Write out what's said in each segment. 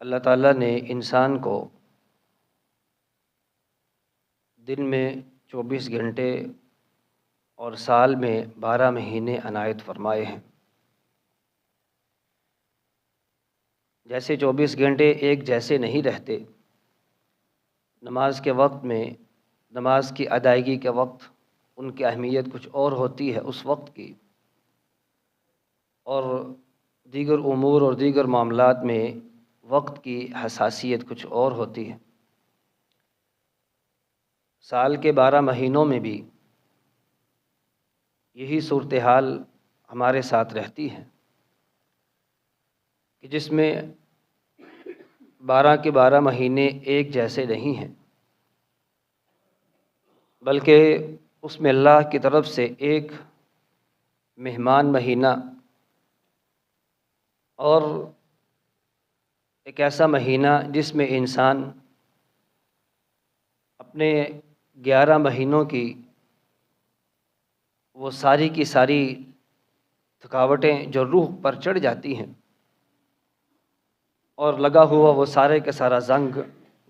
اللہ تعالیٰ نے انسان کو دن میں 24 گھنٹے اور سال میں 12 مہینے عنایت فرمائے ہیں۔ جیسے 24 گھنٹے ایک جیسے نہیں رہتے، نماز کے وقت میں، نماز کی ادائیگی کے وقت ان کی اہمیت کچھ اور ہوتی ہے اس وقت کی، اور دیگر امور اور دیگر معاملات میں وقت کی حساسیت کچھ اور ہوتی ہے۔ سال کے 12 مہینوں میں بھی یہی صورتحال ہمارے ساتھ رہتی ہے کہ جس میں 12 کے 12 مہینے ایک جیسے نہیں ہیں، بلکہ اس میں اللہ کی طرف سے ایک مہمان مہینہ اور ایک ایسا مہینہ جس میں انسان اپنے 11 مہینوں کی وہ ساری کی ساری تھکاوٹیں جو روح پر چڑھ جاتی ہیں اور لگا ہوا وہ سارے کا سارا زنگ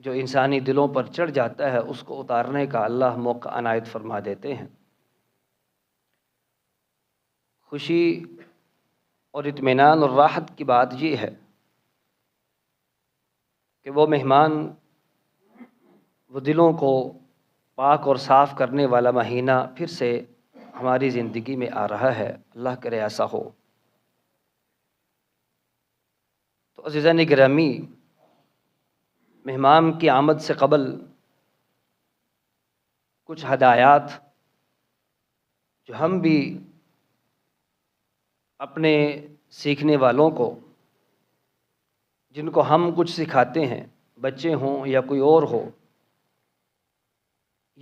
جو انسانی دلوں پر چڑھ جاتا ہے، اس کو اتارنے کا اللہ موقع عنایت فرما دیتے ہیں۔ خوشی اور اطمینان اور راحت کی بات یہ ہے کہ وہ مہمان، وہ دلوں کو پاک اور صاف کرنے والا مہینہ پھر سے ہماری زندگی میں آ رہا ہے۔ اللہ کرے ایسا ہو۔ تو عزیزان گرامی، مہمان کی آمد سے قبل کچھ ہدایات جو ہم بھی اپنے سیکھنے والوں کو، جن کو ہم کچھ سکھاتے ہیں، بچے ہوں یا کوئی اور ہو،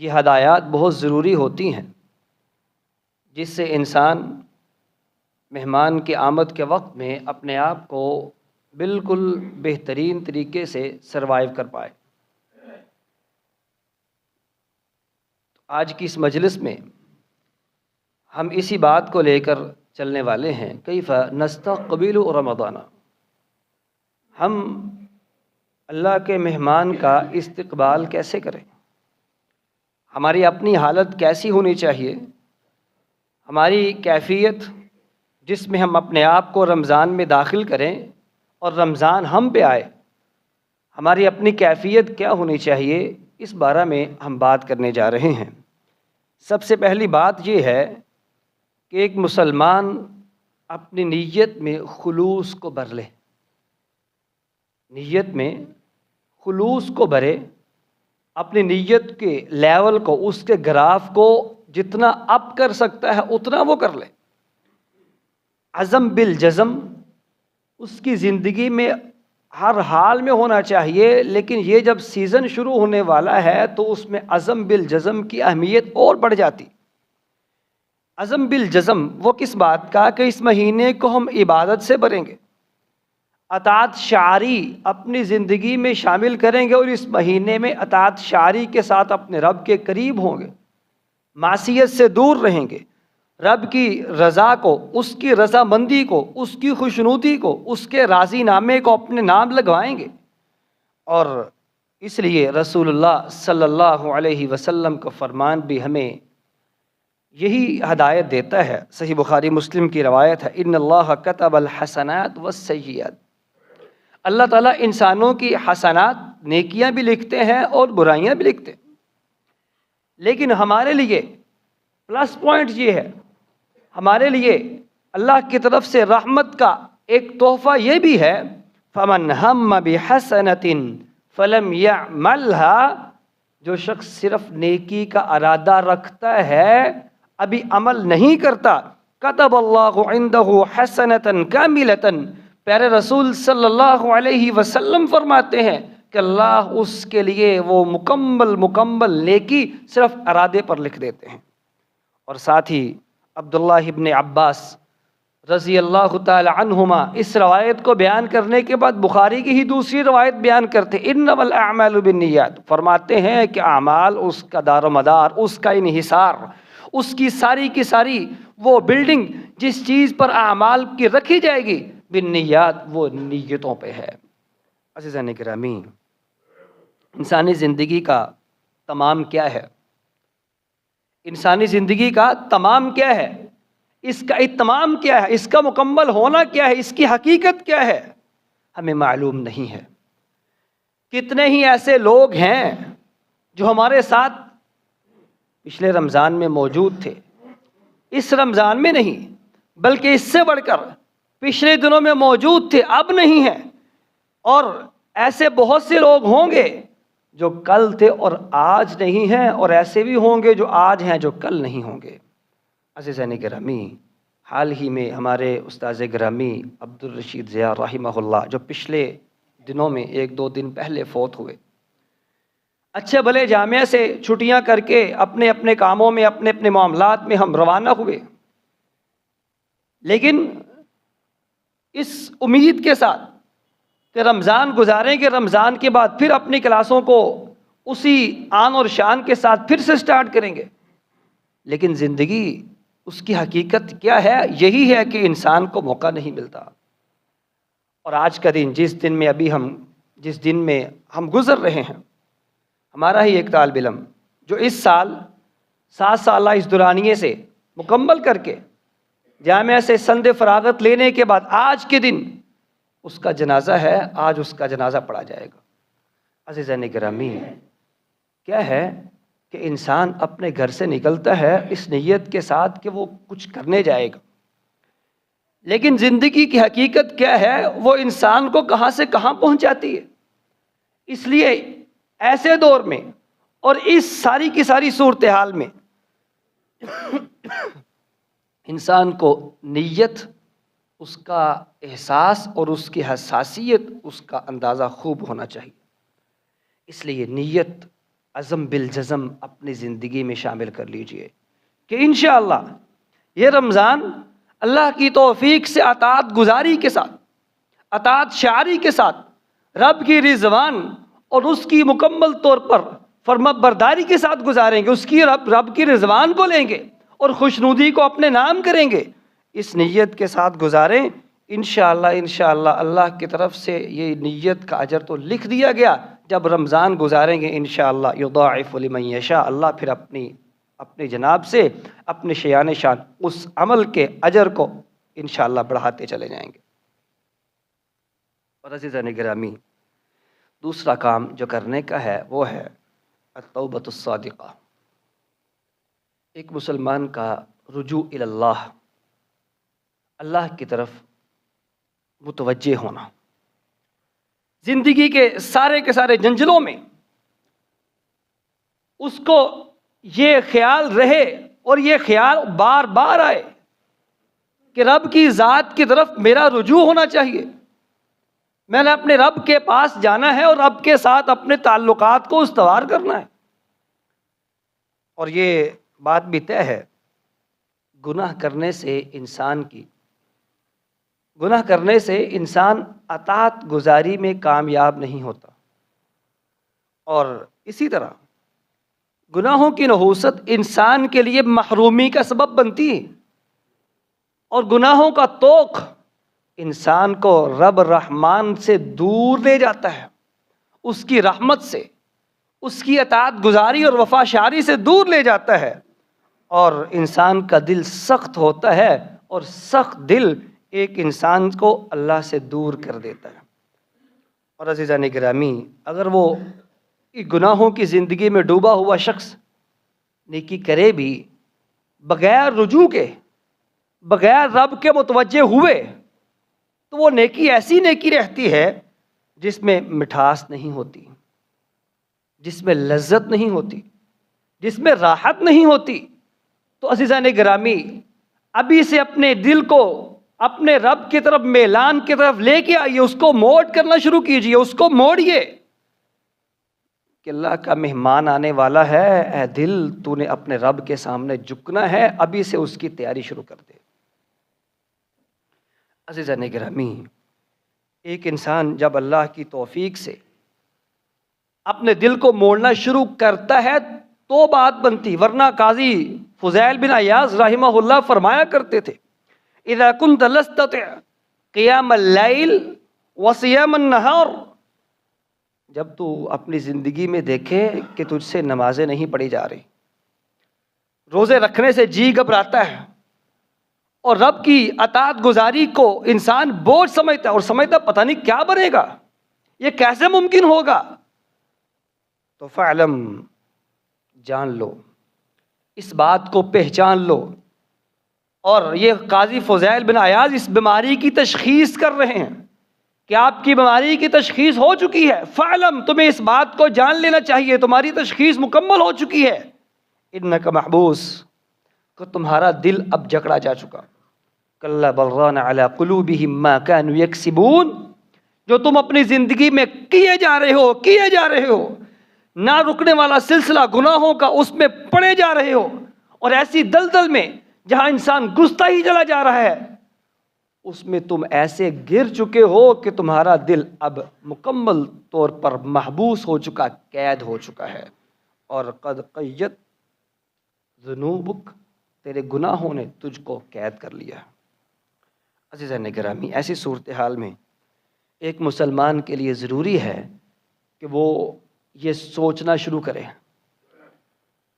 یہ ہدایات بہت ضروری ہوتی ہیں جس سے انسان مہمان کی آمد کے وقت میں اپنے آپ کو بالکل بہترین طریقے سے سروائیو کر پائے۔ آج کی اس مجلس میں ہم اسی بات کو لے کر چلنے والے ہیں، کیف نستقبل رمضان، ہم اللہ کے مہمان کا استقبال کیسے کریں، ہماری اپنی حالت کیسی ہونی چاہیے، ہماری کیفیت جس میں ہم اپنے آپ کو رمضان میں داخل کریں اور رمضان ہم پہ آئے، ہماری اپنی کیفیت کیا ہونی چاہیے، اس بارے میں ہم بات کرنے جا رہے ہیں۔ سب سے پہلی بات یہ ہے کہ ایک مسلمان اپنی نیت میں خلوص کو بھر لے، نیت میں خلوص کو بھرے، اپنی نیت کے لیول کو، اس کے گراف کو جتنا اپ کر سکتا ہے اتنا وہ کر لے۔ عزم بالجزم اس کی زندگی میں ہر حال میں ہونا چاہیے، لیکن یہ جب سیزن شروع ہونے والا ہے تو اس میں عزم بالجزم کی اہمیت اور بڑھ جاتی۔ عزم بالجزم وہ کس بات کا کہ اس مہینے کو ہم عبادت سے بھریں گے، اطاعت شعاری اپنی زندگی میں شامل کریں گے، اور اس مہینے میں اطاعت شعاری کے ساتھ اپنے رب کے قریب ہوں گے، معصیت سے دور رہیں گے، رب کی رضا کو، اس کی رضامندی کو، اس کی خوشنودی کو، اس کے راضی نامے کو اپنے نام لگوائیں گے۔ اور اس لیے رسول اللہ صلی اللہ علیہ وسلم کا فرمان بھی ہمیں یہی ہدایت دیتا ہے۔ صحیح بخاری مسلم کی روایت ہے، ان اللہ کتب الحسنات والسیئات، اللہ تعالیٰ انسانوں کی حسنات، نیکیاں بھی لکھتے ہیں اور برائیاں بھی لکھتے ہیں، لیکن ہمارے لیے پلس پوائنٹ یہ ہے، ہمارے لیے اللہ کی طرف سے رحمت کا ایک تحفہ یہ بھی ہے، فمن ہم بحسنۃ فلم یعملها، جو شخص صرف نیکی کا ارادہ رکھتا ہے ابھی عمل نہیں کرتا، کتب اللہ عندہ حسنۃ کاملۃ، پیارے رسول صلی اللہ علیہ وسلم فرماتے ہیں کہ اللہ اس کے لیے وہ مکمل نیکی صرف ارادے پر لکھ دیتے ہیں۔ اور ساتھ ہی عبداللہ ابن عباس رضی اللہ تعالی عنہما اس روایت کو بیان کرنے کے بعد بخاری کی ہی دوسری روایت بیان کرتے، انما الاعمال بالنیات، فرماتے ہیں کہ اعمال، اس کا دار و مدار، اس کا انحصار، اس کی ساری کی ساری وہ بلڈنگ جس چیز پر اعمال کی رکھی جائے گی بالنیات، وہ نیتوں پہ ہے۔ عزیزان گرامی، انسانی زندگی کا تمام کیا ہے؟ انسانی زندگی کا تمام کیا ہے؟ اس کا اتمام کیا ہے؟ اس کا مکمل ہونا کیا ہے؟ اس کی حقیقت کیا ہے؟ ہمیں معلوم نہیں ہے۔ کتنے ہی ایسے لوگ ہیں جو ہمارے ساتھ پچھلے رمضان میں موجود تھے، اس رمضان میں نہیں بلکہ اس سے بڑھ کر پچھلے دنوں میں موجود تھے، اب نہیں ہیں، اور ایسے بہت سے لوگ ہوں گے جو کل تھے اور آج نہیں ہیں، اور ایسے بھی ہوں گے جو آج ہیں جو کل نہیں ہوں گے۔ عزیزان گرامی، حال ہی میں ہمارے استاذ گرامی عبدالرشید ضیاء رحمہ اللہ جو پچھلے دنوں میں 1-2 دن پہلے فوت ہوئے، اچھے بھلے جامعہ سے چھٹیاں کر کے اپنے اپنے کاموں میں، اپنے اپنے معاملات میں ہم روانہ ہوئے، لیکن اس امید کے ساتھ کہ رمضان گزاریں گے، رمضان کے بعد پھر اپنی کلاسوں کو اسی آن اور شان کے ساتھ پھر سے سٹارٹ کریں گے، لیکن زندگی اس کی حقیقت کیا ہے؟ یہی ہے کہ انسان کو موقع نہیں ملتا۔ اور آج کا دن، جس دن میں ہم گزر رہے ہیں، ہمارا ہی ایک طالب علم جو اس سال 7 سالہ اس دورانیے سے مکمل کر کے جامعہ سے سند فراغت لینے کے بعد آج کے دن اس کا جنازہ ہے، آج اس کا جنازہ پڑھا جائے گا۔ عزیزان گرامی، کیا ہے کہ انسان اپنے گھر سے نکلتا ہے اس نیت کے ساتھ کہ وہ کچھ کرنے جائے گا، لیکن زندگی کی حقیقت کیا ہے؟ وہ انسان کو کہاں سے کہاں پہنچاتی ہے۔ اس لیے ایسے دور میں اور اس ساری کی ساری صورتحال میں انسان کو نیت، اس کا احساس اور اس کی حساسیت، اس کا اندازہ خوب ہونا چاہیے۔ اس لیے نیت عزم بالجزم اپنی زندگی میں شامل کر لیجئے کہ انشاءاللہ یہ رمضان اللہ کی توفیق سے اطاعت گزاری کے ساتھ، اطاعت شعاری کے ساتھ، رب کی رضوان اور اس کی مکمل طور پر فرما برداری کے ساتھ گزاریں گے، اس کی رب کی رضوان کو لیں گے اور خوشنودی کو اپنے نام کریں گے۔ اس نیت کے ساتھ گزاریں، انشاءاللہ اللہ کی طرف سے یہ نیت کا اجر تو لکھ دیا گیا۔ جب رمضان گزاریں گے انشاءاللہ یضاعف لمن یشاء، اللہ پھر اپنی جناب سے اپنے شیان شان اس عمل کے اجر کو انشاءاللہ بڑھاتے چلے جائیں گے۔ اور عزیزان گرامی، دوسرا کام جو کرنے کا ہے وہ ہے التوبۃ الصادقہ، ایک مسلمان کا رجوع الی اللہ، اللہ کی طرف متوجہ ہونا۔ زندگی کے سارے جنجلوں میں اس کو یہ خیال رہے اور یہ خیال بار بار آئے کہ رب کی ذات کی طرف میرا رجوع ہونا چاہیے، میں نے اپنے رب کے پاس جانا ہے اور رب کے ساتھ اپنے تعلقات کو استوار کرنا ہے۔ اور یہ بات بھی طے ہے، گناہ کرنے سے انسان اطاعت گزاری میں کامیاب نہیں ہوتا، اور اسی طرح گناہوں کی نحوست انسان کے لیے محرومی کا سبب بنتی ہے، اور گناہوں کا توق انسان کو رب رحمان سے دور لے جاتا ہے، اس کی رحمت سے، اس کی اطاعت گزاری اور وفا شعاری سے دور لے جاتا ہے، اور انسان کا دل سخت ہوتا ہے، اور سخت دل ایک انسان کو اللہ سے دور کر دیتا ہے۔ اور عزیزان گرامی، اگر وہ گناہوں کی زندگی میں ڈوبا ہوا شخص نیکی کرے بھی بغیر رجوع کے، بغیر رب کے متوجہ ہوئے، تو وہ نیکی ایسی نیکی رہتی ہے جس میں مٹھاس نہیں ہوتی، جس میں لذت نہیں ہوتی، جس میں راحت نہیں ہوتی۔ تو عزیزان گرامی، ابھی سے اپنے دل کو اپنے رب کی طرف، میلان کی طرف لے کے آئیے، اس کو موڈ کرنا شروع کیجئے، اس کو موڑیے کہ اللہ کا مہمان آنے والا ہے، اے دل تو نے اپنے رب کے سامنے جھکنا ہے، ابھی سے اس کی تیاری شروع کر دے۔ عزیزان گرامی، ایک انسان جب اللہ کی توفیق سے اپنے دل کو موڑنا شروع کرتا ہے تو بات بنتی، ورنہ قاضی فضیل بن عیاض رحمہ اللہ فرمایا کرتے تھے، اذا كنت لستطع قیام اللیل وصیام النہار جب تو اپنی زندگی میں دیکھے کہ تجھ سے نمازیں نہیں پڑھی جا رہی، روزے رکھنے سے جی گھبراتا ہے، اور رب کی اطاعت گزاری کو انسان بوجھ سمجھتا ہے اور سمجھتا پتہ نہیں کیا بنے گا، یہ کیسے ممکن ہوگا، تو فعلم، جان لو، اس بات کو پہچان لو. اور یہ قاضی فضیل بن عیاض اس بیماری کی تشخیص کر رہے ہیں کہ آپ کی بیماری کی تشخیص ہو چکی ہے. فعلم، تمہیں اس بات کو جان لینا چاہیے، تمہاری تشخیص مکمل ہو چکی ہے. انک محبوس، کہ تمہارا دل اب جکڑا جا چکا. کلا بل ران علی قلوبہم ما کانوا یکسبون، جو تم اپنی زندگی میں کیے جا رہے ہو نہ رکنے والا سلسلہ گناہوں کا، اس میں پڑے جا رہے ہو، اور ایسی دلدل میں جہاں انسان گھستا ہی چلا جا رہا ہے، اس میں تم ایسے گر چکے ہو کہ تمہارا دل اب مکمل طور پر محبوس ہو چکا، قید ہو چکا ہے. اور قد قیت ذنوبک، تیرے گناہوں نے تجھ کو قید کر لیا. عزیزان گرامی، ایسی صورتحال میں ایک مسلمان کے لیے ضروری ہے کہ وہ یہ سوچنا شروع کرے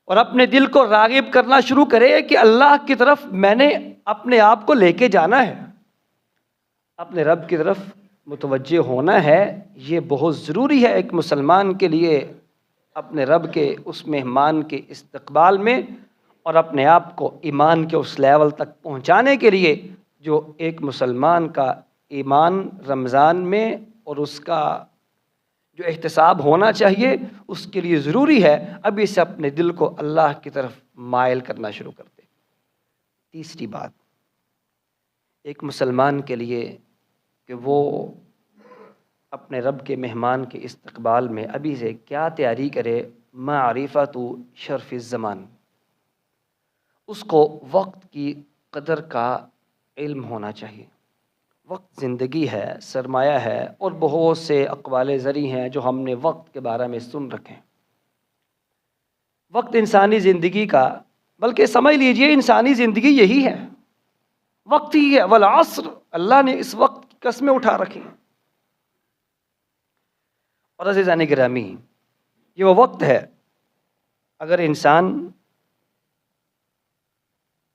اور اپنے دل کو راغب کرنا شروع کرے کہ اللہ کی طرف میں نے اپنے آپ کو لے کے جانا ہے، اپنے رب کی طرف متوجہ ہونا ہے. یہ بہت ضروری ہے ایک مسلمان کے لیے اپنے رب کے اس مہمان کے استقبال میں، اور اپنے آپ کو ایمان کے اس لیول تک پہنچانے کے لیے جو ایک مسلمان کا ایمان رمضان میں اور اس کا جو احتساب ہونا چاہیے، اس کے لیے ضروری ہے ابھی سے اپنے دل کو اللہ کی طرف مائل کرنا شروع کر دے. تیسری بات ایک مسلمان کے لیے کہ وہ اپنے رب کے مہمان کے استقبال میں ابھی سے کیا تیاری کرے، معرفت شرف الزمان، اس کو وقت کی قدر کا علم ہونا چاہیے. وقت زندگی ہے، سرمایہ ہے، اور بہت سے اقوال زری ہیں جو ہم نے وقت کے بارے میں سن رکھے ہیں. وقت انسانی زندگی کا، بلکہ سمجھ لیجئے انسانی زندگی یہی ہے، وقت ہی ہے. والعصر، اللہ نے اس وقت کی قسمیں اٹھا رکھی ہیں. اور عزیزان گرامی، یہ وہ وقت ہے اگر انسان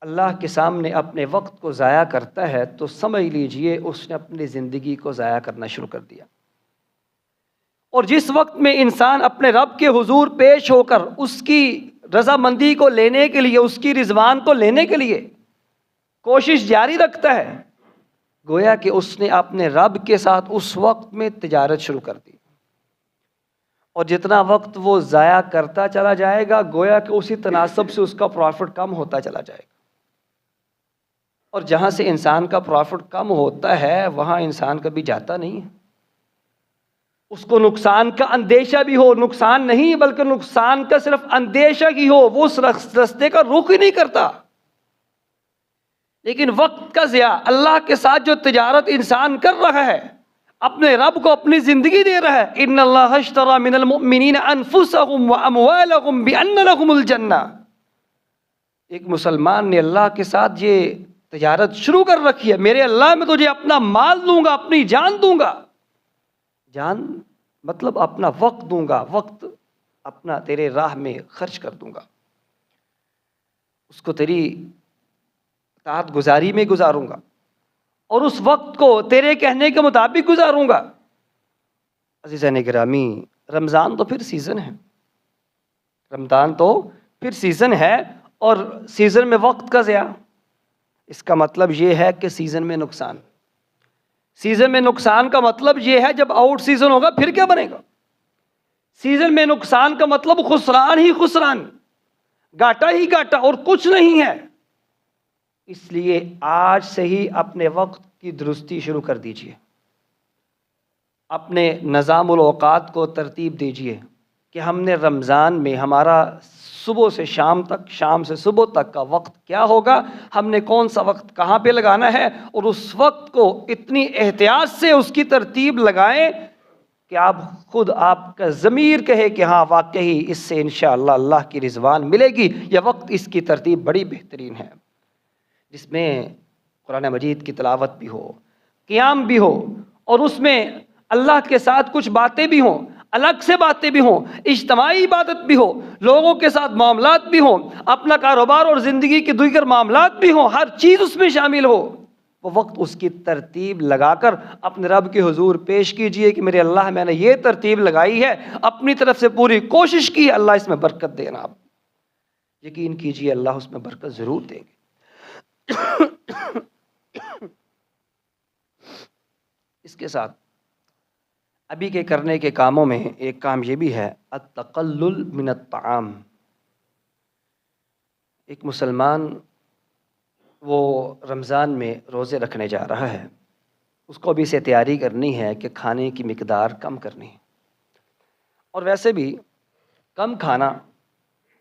اللہ کے سامنے اپنے وقت کو ضائع کرتا ہے تو سمجھ لیجئے اس نے اپنی زندگی کو ضائع کرنا شروع کر دیا. اور جس وقت میں انسان اپنے رب کے حضور پیش ہو کر اس کی رضامندی کو لینے کے لیے، اس کی رضوان کو لینے کے لیے کوشش جاری رکھتا ہے، گویا کہ اس نے اپنے رب کے ساتھ اس وقت میں تجارت شروع کر دی. اور جتنا وقت وہ ضائع کرتا چلا جائے گا، گویا کہ اسی تناسب سے اس کا پروفٹ کم ہوتا چلا جائے گا. اور جہاں سے انسان کا پروفٹ کم ہوتا ہے وہاں انسان کبھی جاتا نہیں ہے. اس کو نقصان کا اندیشہ بھی ہو، نقصان نہیں بلکہ نقصان کا صرف اندیشہ ہی ہو، وہ اس راستے کا رخ ہی نہیں کرتا. لیکن وقت کا ضیاع، اللہ کے ساتھ جو تجارت انسان کر رہا ہے، اپنے رب کو اپنی زندگی دے رہا ہے، ان اللہ اشتری من المؤمنین انفسهم واموالهم بان لهم الجنہ. ایک مسلمان نے اللہ کے ساتھ یہ تجارت شروع کر رکھی ہے، میرے اللہ میں تجھے اپنا مال دوں گا، اپنی جان دوں گا. جان مطلب اپنا وقت دوں گا، وقت اپنا تیرے راہ میں خرچ کر دوں گا، اس کو تیری اطاعت گزاری میں گزاروں گا، اور اس وقت کو تیرے کہنے کے مطابق گزاروں گا. عزیزان گرامی، رمضان تو پھر سیزن ہے، رمضان تو پھر سیزن ہے، اور سیزن میں وقت کا ضیاع، اس کا مطلب یہ ہے کہ سیزن میں نقصان. سیزن میں نقصان کا مطلب یہ ہے جب آؤٹ سیزن ہوگا پھر کیا بنے گا. سیزن میں نقصان کا مطلب خسران ہی خسران، گھاٹا ہی گھاٹا، اور کچھ نہیں ہے. اس لیے آج سے ہی اپنے وقت کی درستی شروع کر دیجئے، اپنے نظام الاوقات کو ترتیب دیجئے کہ ہم نے رمضان میں ہمارا صبح سے شام تک، شام سے صبح تک کا وقت کیا ہوگا، ہم نے کون سا وقت کہاں پہ لگانا ہے، اور اس وقت کو اتنی احتیاط سے اس کی ترتیب لگائیں کہ آپ کا ضمیر کہے کہ ہاں واقعی اس سے انشاءاللہ اللہ کی رضوان ملے گی. یہ وقت اس کی ترتیب بڑی بہترین ہے، جس میں قرآن مجید کی تلاوت بھی ہو، قیام بھی ہو، اور اس میں اللہ کے ساتھ کچھ باتیں بھی ہوں. الگ سے باتیں بھی ہوں، اجتماعی عبادت بھی ہو، لوگوں کے ساتھ معاملات بھی ہوں، اپنا کاروبار اور زندگی کے دیگر معاملات بھی ہوں، ہر چیز اس میں شامل ہو، وہ وقت اس کی ترتیب لگا کر اپنے رب کے حضور پیش کیجئے کہ میرے اللہ میں نے یہ ترتیب لگائی ہے، اپنی طرف سے پوری کوشش کی ہے، اللہ اس میں برکت دینا۔ آپ یقین کیجئے اللہ اس میں برکت ضرور دیں گے۔ اس کے ساتھ ابھی کے کرنے کے کاموں میں ایک کام یہ بھی ہے، التقلل من الطعام۔ ایک مسلمان وہ رمضان میں روزے رکھنے جا رہا ہے، اس کو بھی اسے تیاری کرنی ہے کہ کھانے کی مقدار کم کرنی ہے، اور ویسے بھی کم کھانا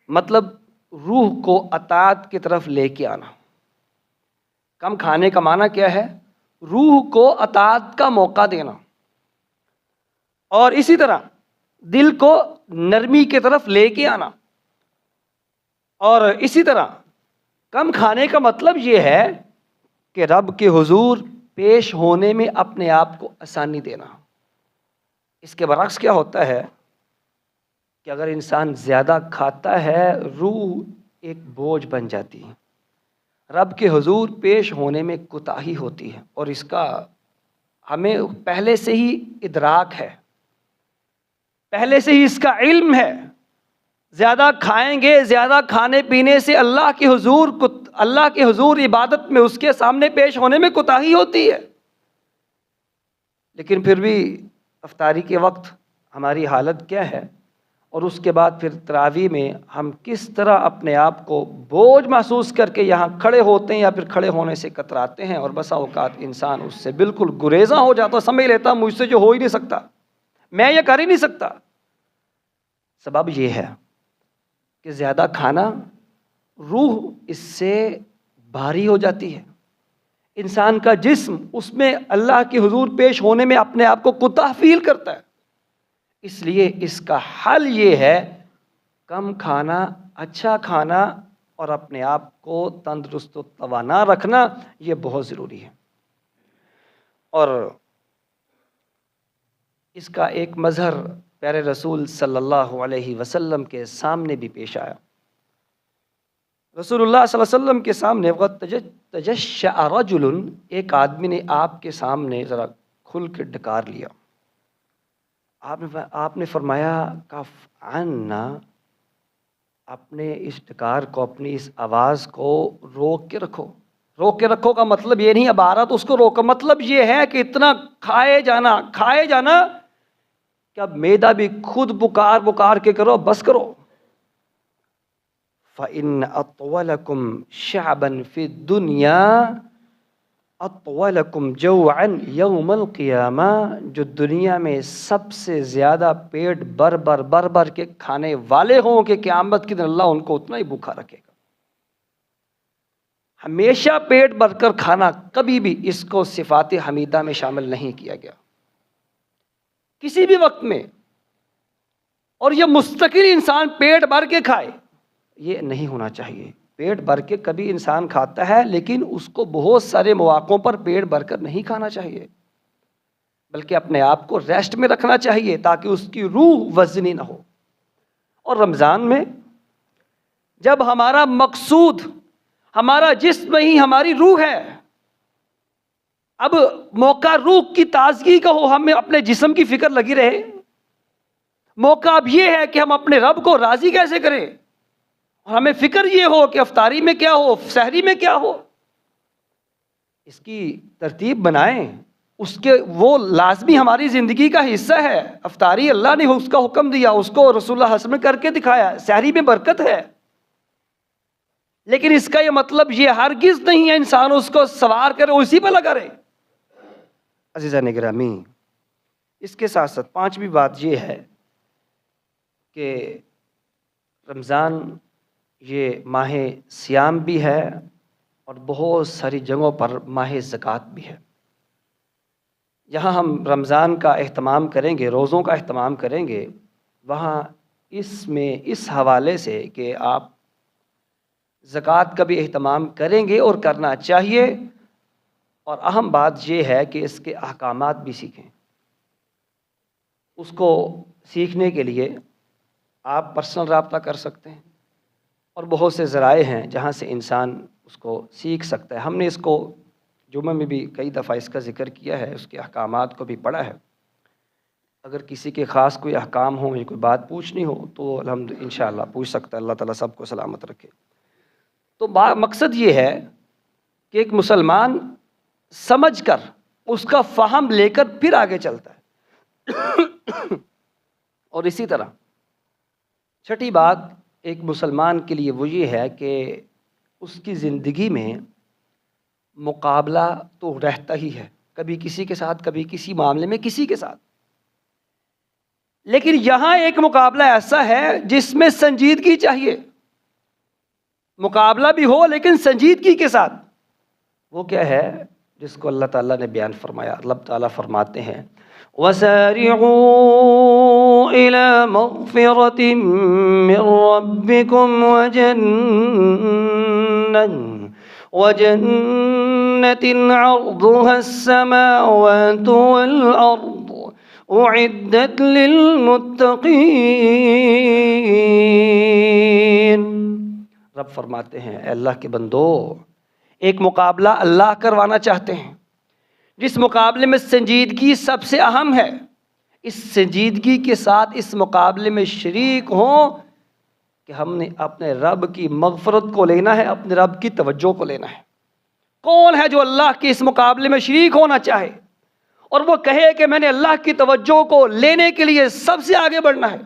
مطلب روح کو اطاعت کی طرف لے کے آنا۔ کم کھانے کا معنی کیا ہے؟ روح کو اطاعت کا موقع دینا، اور اسی طرح دل کو نرمی کی طرف لے کے آنا، اور اسی طرح کم کھانے کا مطلب یہ ہے کہ رب کے حضور پیش ہونے میں اپنے آپ کو آسانی دینا۔ اس کے برعکس کیا ہوتا ہے کہ اگر انسان زیادہ کھاتا ہے روح ایک بوجھ بن جاتی ہے، رب کے حضور پیش ہونے میں کوتاہی ہوتی ہے، اور اس کا ہمیں پہلے سے ہی ادراک ہے، پہلے سے ہی اس کا علم ہے۔ زیادہ کھائیں گے، زیادہ کھانے پینے سے اللہ کے حضور عبادت میں اس کے سامنے پیش ہونے میں کوتاہی ہوتی ہے۔ لیکن پھر بھی افطاری کے وقت ہماری حالت کیا ہے، اور اس کے بعد پھر تراویح میں ہم کس طرح اپنے آپ کو بوجھ محسوس کر کے یہاں کھڑے ہوتے ہیں، یا پھر کھڑے ہونے سے کتراتے ہیں، اور بسا اوقات انسان اس سے بالکل گریزاں ہو جاتا، سمجھ لیتا مجھ سے جو ہو ہی نہیں سکتا، میں یہ کر ہی نہیں سکتا۔ سبب یہ ہے کہ زیادہ کھانا روح اس سے بھاری ہو جاتی ہے، انسان کا جسم اس میں اللہ کے حضور پیش ہونے میں اپنے آپ کو کوتاہ فیل کرتا ہے۔ اس لیے اس کا حل یہ ہے کم کھانا، اچھا کھنا، اور اپنے آپ کو تندرست و توانا رکھنا، یہ بہت ضروری ہے۔ اور اس کا ایک مظہر پیارے رسول صلی اللہ علیہ وسلم کے سامنے بھی پیش آیا۔ رسول اللہ صلی اللہ علیہ وسلم کے سامنے وقت تجشع رجل، ایک آدمی نے آپ کے سامنے ذرا کھل کے ڈکار لیا۔ آپ نے فرمایا کف عنا، اپنے اس ڈکار کو، اپنی اس آواز کو روک کے رکھو۔ روک کے رکھو کا مطلب یہ نہیں عبارت اس کو روکو، مطلب یہ ہے کہ اتنا کھائے جانا کہ اب معدہ بھی خود بکار کے کرو، بس کرو۔ فَإِنَّ أَطْوَلَكُمْ شَعْبًا فِي الدُّنْيَا أَطْوَلَكُمْ جَوْعًا يَوْمَ الْقِيَامَةِ، جو دنیا میں سب سے زیادہ پیٹ بر کے کھانے والے ہوں کہ قیامت کے دن اللہ ان کو اتنا ہی بھوکا رکھے گا۔ ہمیشہ پیٹ بھر کر کھانا، کبھی بھی اس کو صفات حمیدہ میں شامل نہیں کیا گیا کسی بھی وقت میں، اور یہ مستقل انسان پیٹ بھر کے کھائے، یہ نہیں ہونا چاہیے۔ پیٹ بھر کے کبھی انسان کھاتا ہے، لیکن اس کو بہت سارے مواقعوں پر پیٹ بھر کر نہیں کھانا چاہیے، بلکہ اپنے آپ کو ریسٹ میں رکھنا چاہیے تاکہ اس کی روح وزنی نہ ہو۔ اور رمضان میں جب ہمارا مقصود ہمارا جسم ہی ہماری روح ہے، اب موقع روح کی تازگی کا ہو، ہمیں اپنے جسم کی فکر لگی رہے، موقع اب یہ ہے کہ ہم اپنے رب کو راضی کیسے کریں، اور ہمیں فکر یہ ہو کہ افطاری میں کیا ہو، سحری میں کیا ہو، اس کی ترتیب بنائیں، اس کے وہ لازمی ہماری زندگی کا حصہ ہے۔ افطاری اللہ نے اس کا حکم دیا، اس کو رسول اللہ صلی اللہ علیہ وسلم نے کر کے دکھایا، سحری میں برکت ہے، لیکن اس کا یہ مطلب یہ ہرگز نہیں ہے انسان اس کو سوار کرے اسی پہ لگا رہے۔ عزیزان گرامی، اس کے ساتھ ساتھ پانچویں بات یہ ہے کہ رمضان یہ ماہ صیام بھی ہے، اور بہت ساری جگہوں پر ماہ زکوٰۃ بھی ہے۔ جہاں ہم رمضان کا اہتمام کریں گے، روزوں کا اہتمام کریں گے، وہاں اس حوالے سے کہ آپ زکوٰۃ کا بھی اہتمام کریں گے اور کرنا چاہیے، اور اہم بات یہ ہے کہ اس کے احکامات بھی سیکھیں۔ اس کو سیکھنے کے لیے آپ پرسنل رابطہ کر سکتے ہیں، اور بہت سے ذرائع ہیں جہاں سے انسان اس کو سیکھ سکتا ہے۔ ہم نے اس کو جمعہ میں بھی کئی دفعہ اس کا ذکر کیا ہے، اس کے احکامات کو بھی پڑھا ہے۔ اگر کسی کے خاص کوئی احکام ہوں یا کوئی بات پوچھنی ہو تو الحمد انشاءاللہ پوچھ سکتا ہے۔ اللہ تعالیٰ سب کو سلامت رکھے۔ تو مقصد یہ ہے کہ ایک مسلمان سمجھ کر اس کا فہم لے کر پھر آگے چلتا ہے۔ اور اسی طرح چھٹی بات ایک مسلمان کے لیے وہ یہ ہے کہ اس کی زندگی میں مقابلہ تو رہتا ہی ہے، کبھی کسی کے ساتھ، کبھی کسی معاملے میں کسی کے ساتھ، لیکن یہاں ایک مقابلہ ایسا ہے جس میں سنجیدگی چاہیے۔ مقابلہ بھی ہو لیکن سنجیدگی کے ساتھ۔ وہ کیا ہے جس کو اللہ تعالیٰ نے بیان فرمایا؟ اللہ تعالیٰ فرماتے ہیں وَسَارِعُوا إِلَى مَغْفِرَةٍ مِّن رَّبِّكُمْ وَجَنَّةٍ عَرْضُهَا السَّمَاوَاتُ وَالْأَرْضُ أُعِدَّتْ لِلْمُتَّقِينَ۔ رب فرماتے ہیں اے اللہ کے بندو، ایک مقابلہ اللہ کروانا چاہتے ہیں جس مقابلے میں سنجیدگی سب سے اہم ہے۔ اس سنجیدگی کے ساتھ اس مقابلے میں شریک ہوں کہ ہم نے اپنے رب کی مغفرت کو لینا ہے، اپنے رب کی توجہ کو لینا ہے۔ کون ہے جو اللہ کے اس مقابلے میں شریک ہونا چاہے اور وہ کہے کہ میں نے اللہ کی توجہ کو لینے کے لیے سب سے آگے بڑھنا ہے؟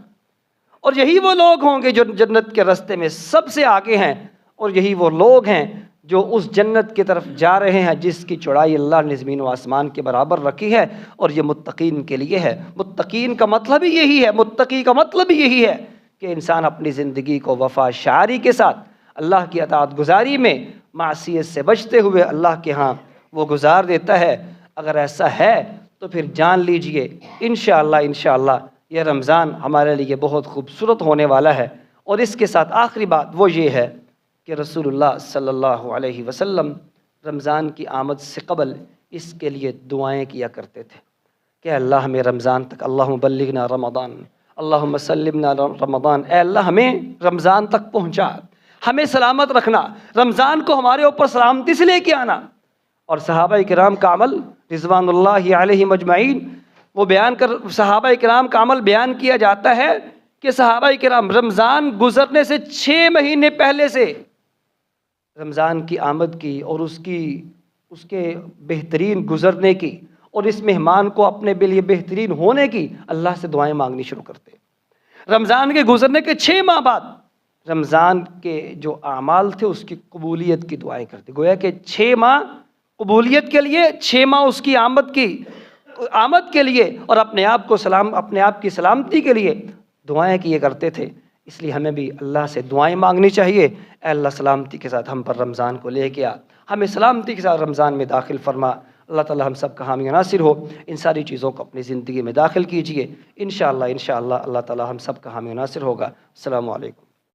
اور یہی وہ لوگ ہوں گے جو جنت کے راستے میں سب سے آگے ہیں، اور یہی وہ لوگ ہیں جو اس جنت کی طرف جا رہے ہیں جس کی چوڑائی اللہ نے زمین و آسمان کے برابر رکھی ہے، اور یہ متقین کے لیے ہے۔ متقین کا مطلب ہی یہی ہے، متقی کا مطلب ہی یہی ہے کہ انسان اپنی زندگی کو وفا شعاری کے ساتھ اللہ کی اطاعت گزاری میں معصیت سے بچتے ہوئے اللہ کے ہاں وہ گزار دیتا ہے۔ اگر ایسا ہے تو پھر جان لیجئے انشاءاللہ یہ رمضان ہمارے لیے بہت خوبصورت ہونے والا ہے۔ اور اس کے ساتھ آخری بات وہ یہ ہے کہ رسول اللہ صلی اللہ علیہ وسلم رمضان کی آمد سے قبل اس کے لیے دعائیں کیا کرتے تھے کہ اللہ ہمیں رمضان تک، اللہم بلغنا رمضان، اللہم سلمنا رمضان، اے اللہ ہمیں رمضان تک پہنچا، ہمیں سلامت رکھنا، رمضان کو ہمارے اوپر سلامتی سے لے کے آنا۔ اور صحابہ کرام کا عمل رضوان اللہ علیہم اجمعین، وہ بیان کر صحابہ کرام کا عمل بیان کیا جاتا ہے کہ صحابہ کرام رمضان گزرنے سے 6 مہینے پہلے سے رمضان کی آمد کی اور اس کے بہترین گزرنے کی اور اس مہمان کو اپنے لیے بہترین ہونے کی اللہ سے دعائیں مانگنی شروع کرتے۔ رمضان کے گزرنے کے 6 ماہ بعد رمضان کے جو اعمال تھے اس کی قبولیت کی دعائیں کرتے، گویا کہ 6 ماہ قبولیت کے لیے، 6 ماہ اس کی آمد کے لیے، اور اپنے آپ کی سلامتی کے لیے دعائیں کیے کرتے تھے۔ اس لیے ہمیں بھی اللہ سے دعائیں مانگنی چاہیے، اے اللہ سلامتی کے ساتھ ہم پر رمضان کو لے کے آ، ہمیں سلامتی کے ساتھ رمضان میں داخل فرما۔ اللہ تعالی ہم سب کا حامی و ناصر ہو۔ ان ساری چیزوں کو اپنی زندگی میں داخل کیجئے، انشاءاللہ اللہ تعالی ہم سب کا حامی و ناصر ہوگا۔ السلام علیکم۔